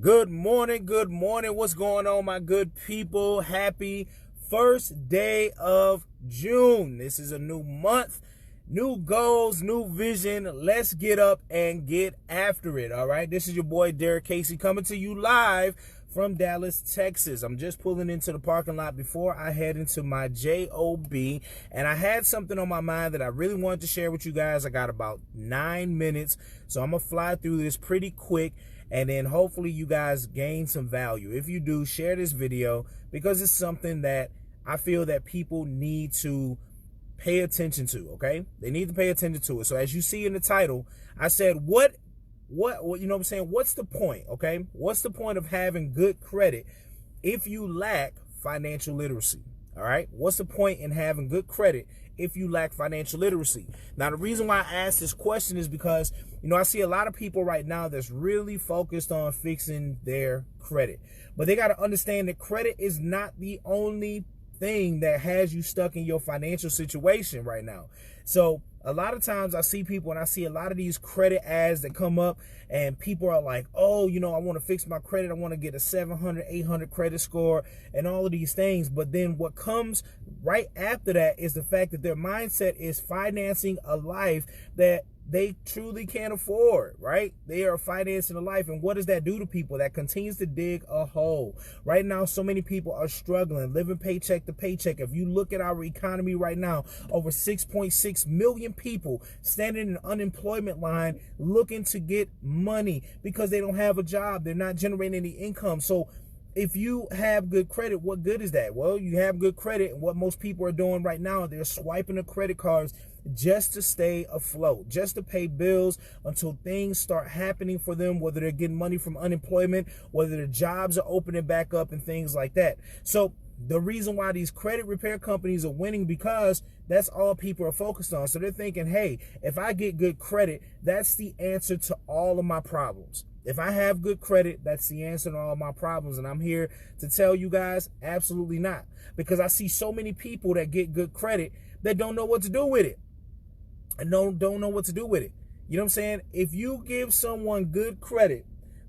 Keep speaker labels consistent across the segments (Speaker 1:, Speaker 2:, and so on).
Speaker 1: Good morning. What's going on, my good people? Happy first day of June. This is a new month, new goals, new vision. Let's get up and get after it. All right. This is your boy, Derrick Casey, coming to you live from Dallas, Texas. I'm just pulling into the parking lot before I head into my job, and I had something on my mind that I really wanted to share with you guys. I got about 9 minutes, so I'm gonna fly through this pretty quick, and then hopefully you guys gain some value. If you do, share this video because it's something that I feel that people need to pay attention to. Okay, they need to pay attention to it. So as you see in the title, I said, what you know what I'm saying? What's the point? Okay, what's the point of having good credit if you lack financial literacy? All right, what's the point in having good credit if you lack financial literacy? Now, the reason why I asked this question is because, you know, I see a lot of people right now that's really focused on fixing their credit, but they got to understand that credit is not the only thing that has you stuck in your financial situation right now. So a lot of times I see people, and I see a lot of these credit ads that come up, and people are like, oh, you know, I want to fix my credit. I want to get a 700, 800 credit score and all of these things. But then what comes right after that is the fact that their mindset is financing a life that they truly can't afford, right? They are financing a life. And what does that do to people? That continues to dig a hole. Right now, so many people are struggling, living paycheck to paycheck. If you look at our economy right now, over 6.6 million people standing in the unemployment line looking to get money because they don't have a job. They're not generating any income. So if you have good credit, what good is that? Well, you have good credit, and what most people are doing right now, they're swiping the credit cards just to stay afloat, just to pay bills until things start happening for them, whether they're getting money from unemployment, whether their jobs are opening back up and things like that. So the reason why these credit repair companies are winning, because that's all people are focused on. So they're thinking, hey, if I get good credit, that's the answer to all of my problems. If I have good credit, that's the answer to all my problems. And I'm here to tell you guys, absolutely not. Because I see so many people that get good credit that don't know what to do with it. And don't know what to do with it. You know what I'm saying? If you give someone good credit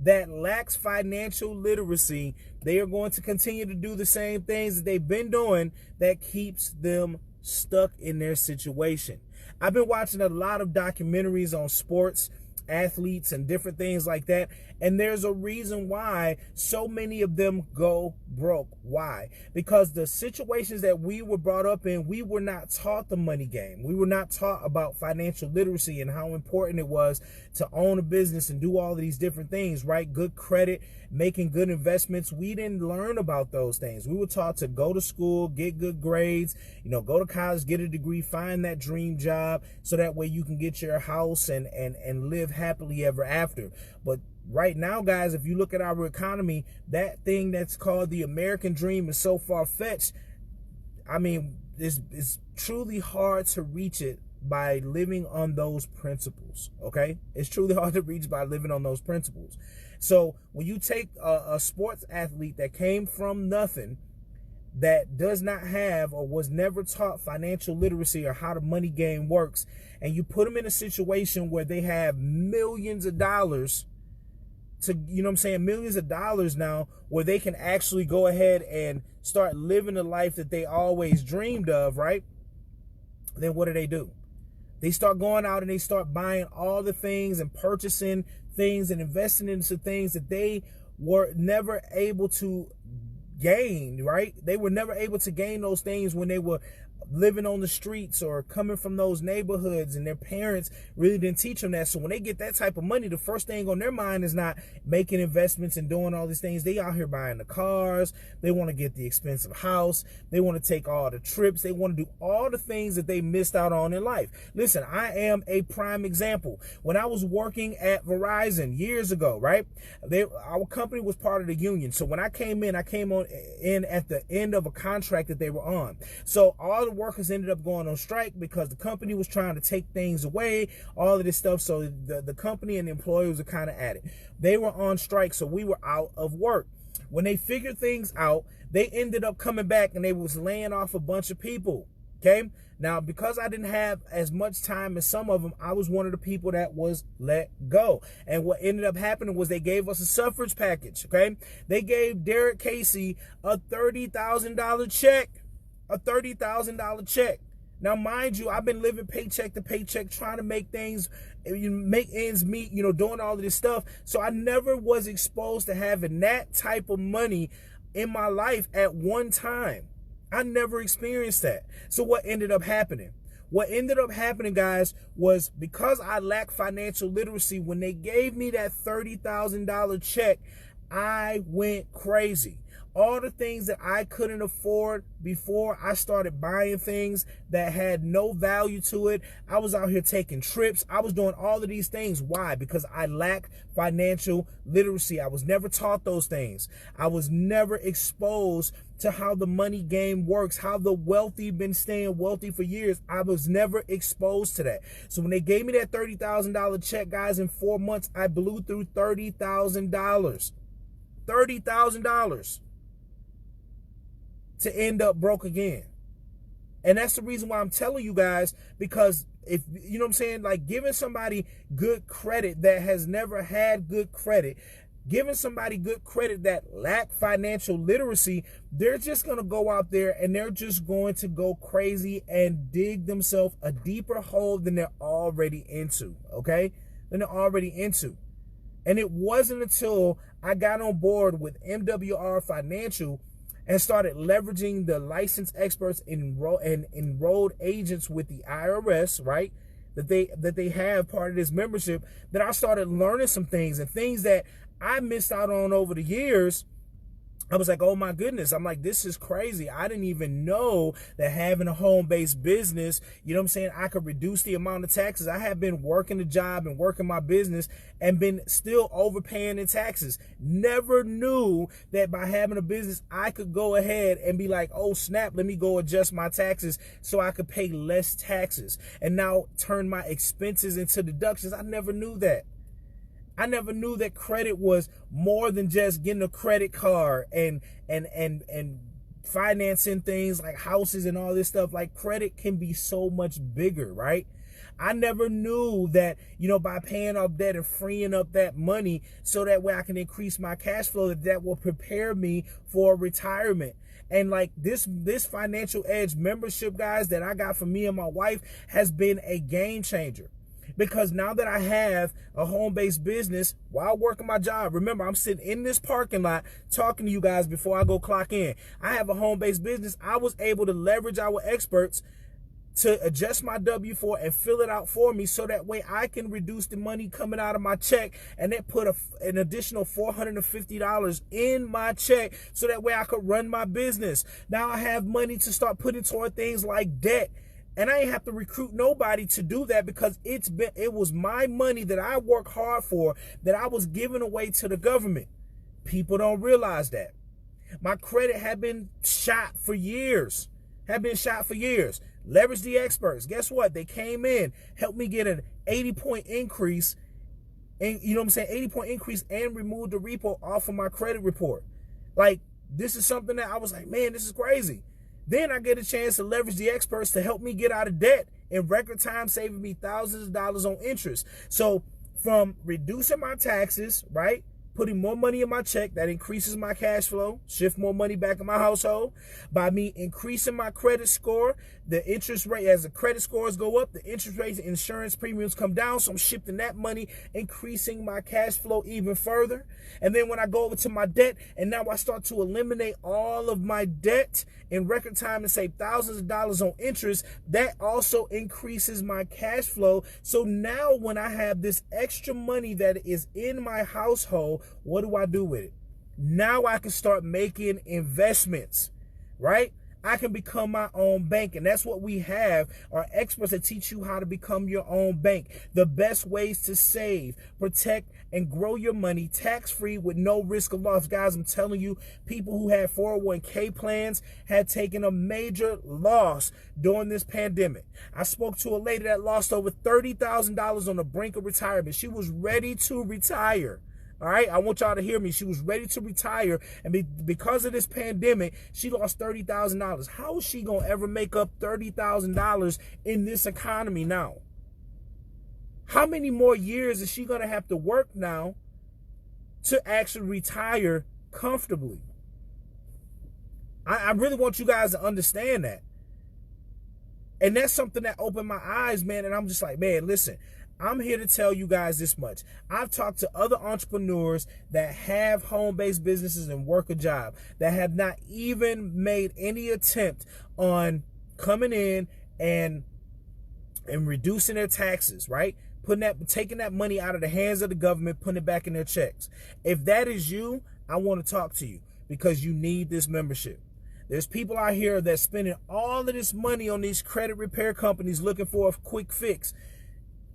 Speaker 1: that lacks financial literacy, they are going to continue to do the same things that they've been doing that keeps them stuck in their situation. I've been watching a lot of documentaries on sports, athletes, and different things like that, and there's a reason why so many of them go broke. Why? Because the situations that we were brought up in, we were not taught the money game. We were not taught about financial literacy and how important it was to own a business and do all of these different things, right? Good credit, making good investments. We didn't learn about those things. We were taught to go to school, get good grades, you know, go to college, get a degree, find that dream job, so that way you can get your house and live happily ever after. But right now, guys, if you look at our economy, that thing that's called the American dream is so far-fetched. I mean, it's truly hard to reach it by living on those principles, okay? It's truly hard to reach by living on those principles. So when you take a sports athlete that came from nothing, that does not have or was never taught financial literacy or how the money game works, and you put them in a situation where they have millions of dollars to, you know what I'm saying, millions of dollars now, where they can actually go ahead and start living the life that they always dreamed of, right? Then what do? They start going out and they start buying all the things and purchasing things and investing into things that they were never able to gain, right? They were never able to gain those things when they were living on the streets or coming from those neighborhoods, and their parents really didn't teach them that. So when they get that type of money, the first thing on their mind is not making investments and doing all these things. They out here buying the cars. They want to get the expensive house. They want to take all the trips. They want to do all the things that they missed out on in life. Listen, I am a prime example. When I was working at Verizon years ago, right? Our company was part of the union. So when I came in at the end of a contract that they were on. So all the workers ended up going on strike because the company was trying to take things away, all of this stuff. So the company and the employees were kind of at it. They were on strike, so we were out of work. When they figured things out, they ended up coming back and they was laying off a bunch of people. Okay. Now, because I didn't have as much time as some of them, I was one of the people that was let go. And what ended up happening was they gave us a suffrage package, okay? They gave Derrick Casey a $30,000 check, a $30,000 check. Now, mind you, I've been living paycheck to paycheck, trying to make ends meet, doing all of this stuff. So I never was exposed to having that type of money in my life at one time. I never experienced that. So what ended up happening? What ended up happening, guys, was because I lacked financial literacy, when they gave me that $30,000 check, I went crazy. All the things that I couldn't afford before, I started buying things that had no value to it. I was out here taking trips. I was doing all of these things. Why? Because I lack financial literacy. I was never taught those things. I was never exposed to how the money game works, how the wealthy been staying wealthy for years. I was never exposed to that. So when they gave me that $30,000 check, guys, in 4 months, I blew through $30,000. $30,000. To end up broke again. And that's the reason why I'm telling you guys, because if, you know what I'm saying, like giving somebody good credit that has never had good credit, giving somebody good credit that lack financial literacy, they're just going to go out there and they're just going to go crazy and dig themselves a deeper hole than they're already into, okay? Than they're already into. And it wasn't until I got on board with MWR Financial and started leveraging the licensed experts and enrolled agents with the IRS, right? That they have part of this membership, that I started learning some things, and things that I missed out on over the years. I was like, oh my goodness. I'm like, this is crazy. I didn't even know that having a home-based business, you know what I'm saying, I could reduce the amount of taxes. I have been working the job and working my business and been still overpaying in taxes. Never knew that by having a business, I could go ahead and be like, oh snap, let me go adjust my taxes so I could pay less taxes and now turn my expenses into deductions. I never knew that. I never knew that credit was more than just getting a credit card and financing things like houses and all this stuff. Like, credit can be so much bigger, right? I never knew that, by paying off debt and freeing up that money so that way I can increase my cash flow, that will prepare me for retirement. And like this Financial Edge membership, guys, that I got for me and my wife has been a game changer. Because now that I have a home-based business while working my job, remember, I'm sitting in this parking lot talking to you guys before I go clock in. I have a home-based business. I was able to leverage our experts to adjust my W-4 and fill it out for me so that way I can reduce the money coming out of my check, and then put an additional $450 in my check so that way I could run my business. Now I have money to start putting toward things like debt. And I ain't have to recruit nobody to do that, because it was my money that I work hard for, that I was giving away to the government. People don't realize that. My credit had been shot for years. Leverage the experts. Guess what? They came in, helped me get an 80-point increase. And 80-point increase, and removed the repo off of my credit report. Like, this is something that I was like, man, this is crazy. Then I get a chance to leverage the experts to help me get out of debt in record time, saving me thousands of dollars on interest. So from reducing my taxes, right, putting more money in my check, that increases my cash flow, shift more money back in my household. By me increasing my credit score, the interest rate, as the credit scores go up, the interest rates and insurance premiums come down. So I'm shifting that money, increasing my cash flow even further. And then when I go over to my debt, and now I start to eliminate all of my debt in record time and save thousands of dollars on interest, that also increases my cash flow. So now when I have this extra money that is in my household, what do I do with it? Now I can start making investments, right? I can become my own bank. And that's what we have, are experts that teach you how to become your own bank. The best ways to save, protect, and grow your money tax-free with no risk of loss. Guys, I'm telling you, people who had 401k plans had taken a major loss during this pandemic. I spoke to a lady that lost over $30,000 on the brink of retirement. She was ready to retire. All right, I want y'all to hear me. She was ready to retire, and because of this pandemic, she lost $30,000. How is she gonna ever make up $30,000 in this economy now? How many more years is she gonna have to work now to actually retire comfortably? I really want you guys to understand that. And that's something that opened my eyes, man. And I'm just like, man, listen, I'm here to tell you guys this much. I've talked to other entrepreneurs that have home-based businesses and work a job that have not even made any attempt on coming in and reducing their taxes, right? Taking that money out of the hands of the government, putting it back in their checks. If that is you, I want to talk to you because you need this membership. There's people out here that's spending all of this money on these credit repair companies looking for a quick fix,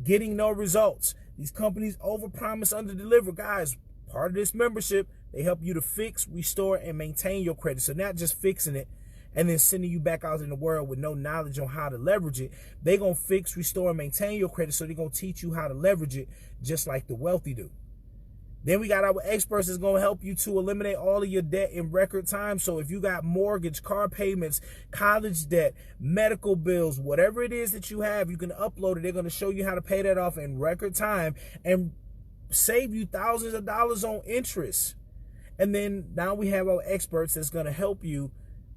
Speaker 1: getting no results. These companies overpromise, underdeliver. Guys, part of this membership, they help you to fix, restore, and maintain your credit. So not just fixing it and then sending you back out in the world with no knowledge on how to leverage it. They're going to fix, restore, and maintain your credit, so they're going to teach you how to leverage it just like the wealthy do. Then we got our experts that's going to help you to eliminate all of your debt in record time. So if you got mortgage, car payments, college debt, medical bills, whatever it is that you have, you can upload it. They're going to show you how to pay that off in record time and save you thousands of dollars on interest. And then now we have our experts that's going to help you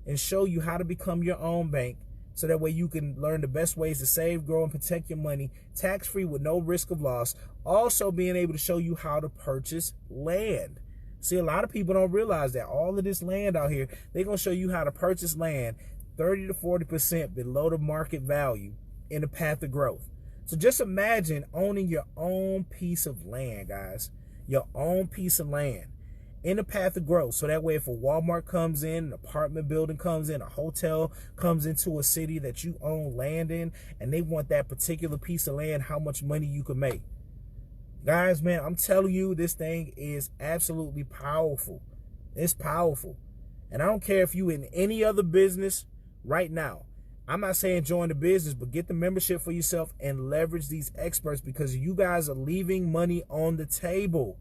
Speaker 1: and show you how to become your own bank. So that way you can learn the best ways to save, grow, and protect your money tax-free with no risk of loss. Also being able to show you how to purchase land. See, a lot of people don't realize that all of this land out here, they're going to show you how to purchase land 30 to 40% below the market value in the path of growth. So just imagine owning your own piece of land, guys. Your own piece of land in the path of growth. So that way, if a Walmart comes in, an apartment building comes in, a hotel comes into a city that you own land in, and they want that particular piece of land, how much money you can make. Guys, man, I'm telling you, this thing is absolutely powerful. It's powerful. And I don't care if you in any other business right now. I'm not saying join the business, but get the membership for yourself and leverage these experts, because you guys are leaving money on the table.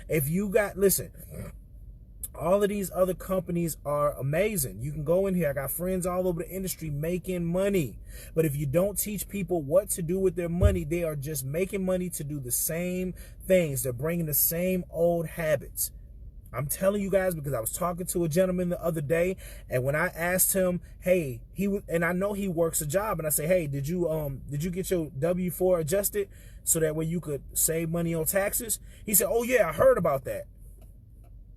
Speaker 1: If you got, listen, all of these other companies are amazing. You can go in here. I got friends all over the industry making money. But if you don't teach people what to do with their money, they are just making money to do the same things. They're bringing the same old habits. I'm telling you guys, because I was talking to a gentleman the other day, and when I asked him, hey, and I know he works a job, and I say, hey, did you get your W-4 adjusted so that way you could save money on taxes? He said, oh yeah, I heard about that.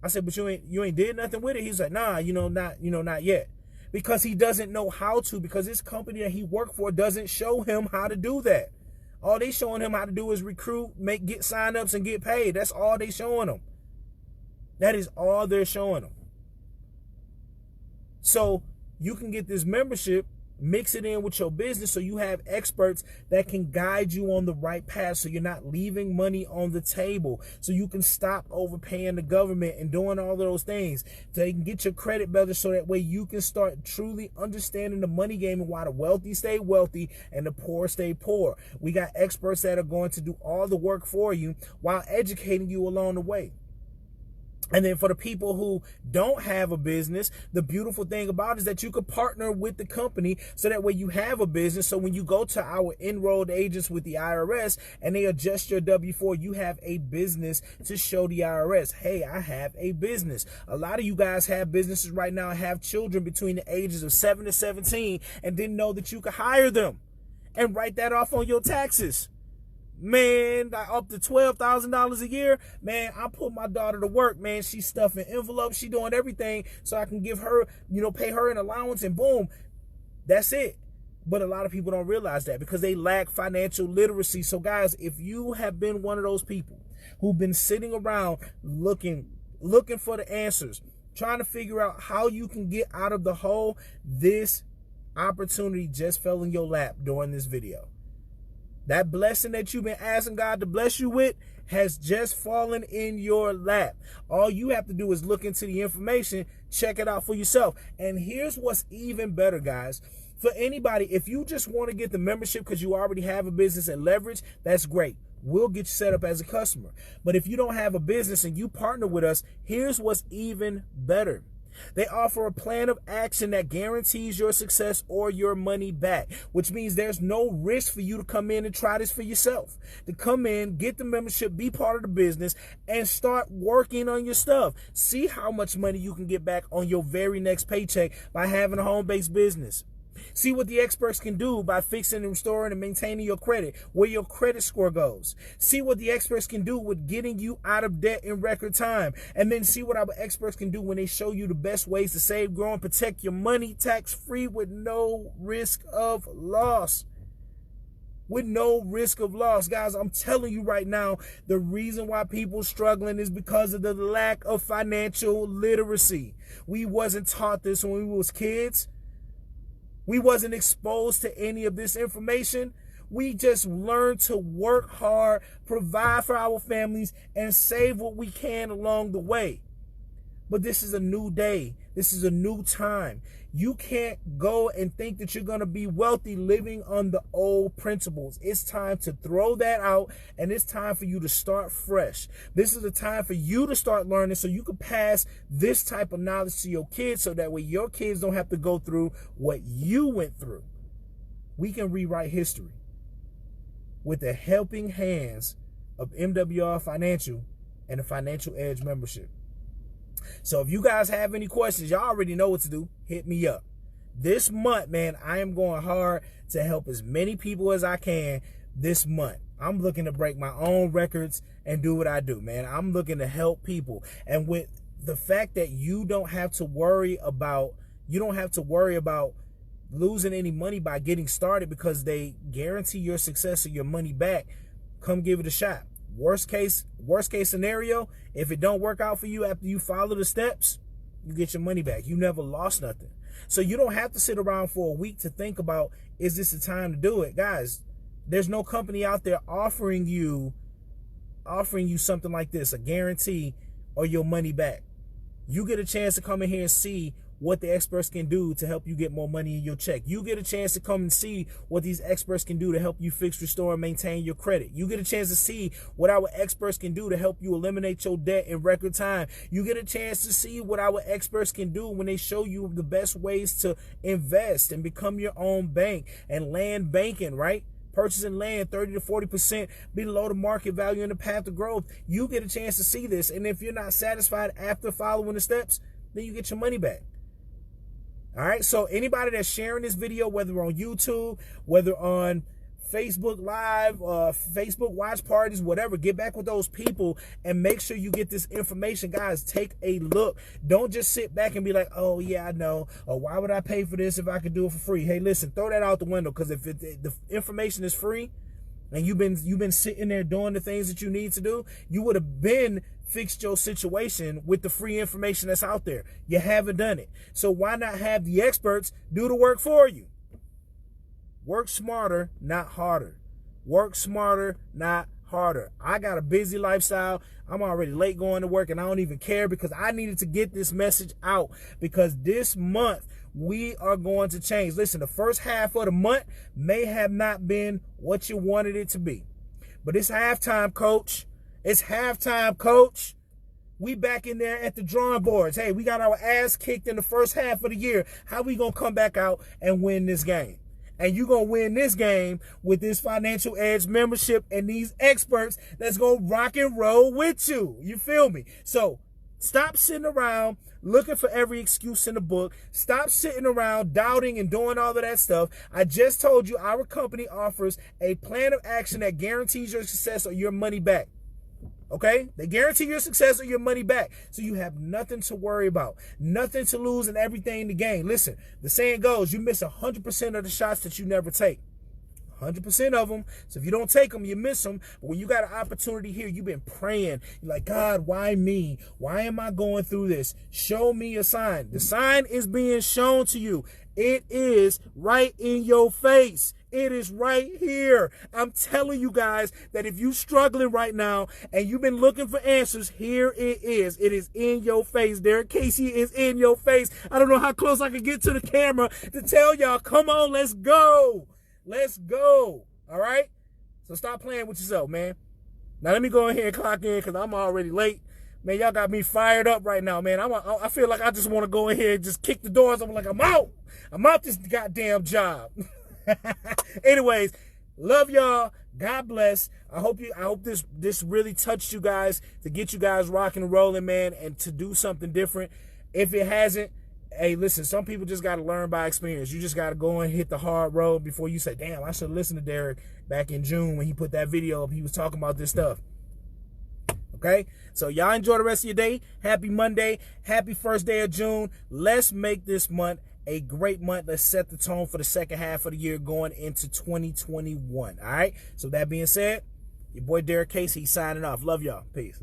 Speaker 1: I said, but you ain't did nothing with it. He's like, nah, not yet. Because he doesn't know how to, because this company that he worked for doesn't show him how to do that. All they showing him how to do is recruit, get sign-ups, and get paid. That's all they showing him. That is all they're showing them. So you can get this membership, mix it in with your business, so you have experts that can guide you on the right path, so you're not leaving money on the table, so you can stop overpaying the government and doing all of those things. So you can get your credit better, so that way you can start truly understanding the money game and why the wealthy stay wealthy and the poor stay poor. We got experts that are going to do all the work for you while educating you along the way. And then for the people who don't have a business, the beautiful thing about it is that you could partner with the company, so that way you have a business. So when you go to our enrolled agents with the IRS and they adjust your W-4, you have a business to show the IRS, hey, I have a business. A lot of you guys have businesses right now, have children between the ages of 7 to 17 and didn't know that you could hire them and write that off on your taxes. Man, up to $12,000 a year. Man, I put my daughter to work, man. She's stuffing envelopes. She's doing everything so I can give her, pay her an allowance, and boom, that's it. But a lot of people don't realize that because they lack financial literacy. So guys, if you have been one of those people who've been sitting around looking for the answers, trying to figure out how you can get out of the hole, this opportunity just fell in your lap during this video. That blessing that you've been asking God to bless you with has just fallen in your lap. All you have to do is look into the information, check it out for yourself. And here's what's even better, guys. For anybody, if you just want to get the membership because you already have a business and leverage, that's great. We'll get you set up as a customer. But if you don't have a business and you partner with us, here's what's even better. They offer a plan of action that guarantees your success or your money back, which means there's no risk for you to come in and try this for yourself. To come in, get the membership, be part of the business, and start working on your stuff. See how much money you can get back on your very next paycheck by having a home-based business. See what the experts can do by fixing and restoring and maintaining your credit, where your credit score goes. See what the experts can do with getting you out of debt in record time. And then see what our experts can do when they show you the best ways to save, grow, and protect your money tax-free with no risk of loss. With no risk of loss. Guys, I'm telling you right now, the reason why people are struggling is because of the lack of financial literacy. We wasn't taught this when we was kids. We wasn't exposed to any of this information. We just learned to work hard, provide for our families, and save what we can along the way. But this is a new day. This is a new time. You can't go and think that you're going to be wealthy living on the old principles. It's time to throw that out, and it's time for you to start fresh. This is a time for you to start learning so you can pass this type of knowledge to your kids, so that way your kids don't have to go through what you went through. We can rewrite history with the helping hands of MWR Financial and the Financial Edge membership. So if you guys have any questions, y'all already know what to do. Hit me up. This month, man, I am going hard to help as many people as I can this month. I'm looking to break my own records and do what I do, man. I'm looking to help people. And with the fact that you don't have to worry about losing any money by getting started, because they guarantee your success or your money back, come give it a shot. Worst case scenario, if it don't work out for you after you follow the steps, you get your money back. You never lost nothing. So you don't have to sit around for a week to think about, is this the time to do it? Guys, there's no company out there offering you something like this, a guarantee or your money back. You get a chance to come in here and see what the experts can do to help you get more money in your check. You get a chance to come and see what these experts can do to help you fix, restore, and maintain your credit. You get a chance to see what our experts can do to help you eliminate your debt in record time. You get a chance to see what our experts can do when they show you the best ways to invest and become your own bank and land banking, right? Purchasing land 30 to 40% below the market value in the path of growth. You get a chance to see this. And if you're not satisfied after following the steps, then you get your money back. All right, so anybody that's sharing this video, whether on YouTube, whether on Facebook Live, Facebook watch parties, whatever, get back with those people and make sure you get this information. Guys, take a look. Don't just sit back and be like, oh, yeah, I know. Or why would I pay for this if I could do it for free? Hey, listen, throw that out the window, because if the information is free and you've been sitting there doing the things that you need to do, you would have been fixed your situation with the free information that's out there. You haven't done it. So why not have the experts do the work for you? Work smarter, not harder. Work smarter, not harder. I got a busy lifestyle. I'm already late going to work, and I don't even care, because I needed to get this message out, because this month we are going to change. Listen, the first half of the month may have not been what you wanted it to be, but it's halftime, coach. It's halftime, coach. We back in there at the drawing boards. Hey, we got our ass kicked in the first half of the year. How we going to come back out and win this game? And you're going to win this game with this Financial Edge membership and these experts that's going to rock and roll with you. You feel me? So stop sitting around looking for every excuse in the book. Stop sitting around doubting and doing all of that stuff. I just told you our company offers a plan of action that guarantees your success or your money back. Okay? They guarantee your success or your money back. So you have nothing to worry about, nothing to lose, and everything to gain. Listen, the saying goes, you miss 100% of the shots that you never take. 100% of them. So if you don't take them, you miss them. But when you got an opportunity here, you've been praying. You're like, God, why me? Why am I going through this? Show me a sign. The sign is being shown to you. It is right in your face. It is right here. I'm telling you guys that if you're struggling right now and you've been looking for answers, here it is. It is in your face. Derrick Casey is in your face. I don't know how close I can get to the camera to tell y'all, come on, let's go. Let's go. All right? So stop playing with yourself, man. Now let me go ahead and clock in because I'm already late. Man, y'all got me fired up right now, man. I feel like I just want to go ahead and just kick the doors. I'm like, I'm out. I'm out this goddamn job. Anyways, love y'all. God bless. I hope this really touched you guys to get you guys rocking and rolling, man, and to do something different. If it hasn't, hey, listen, some people just got to learn by experience. You just got to go and hit the hard road before you say, damn, I should have listened to Derrick back in June when he put that video up. He was talking about this stuff. Okay? So y'all enjoy the rest of your day. Happy Monday. Happy first day of June. Let's make this month a great month. Let's set the tone for the second half of the year going into 2021. All right? So that being said, your boy Derrick Casey signing off. Love y'all. Peace.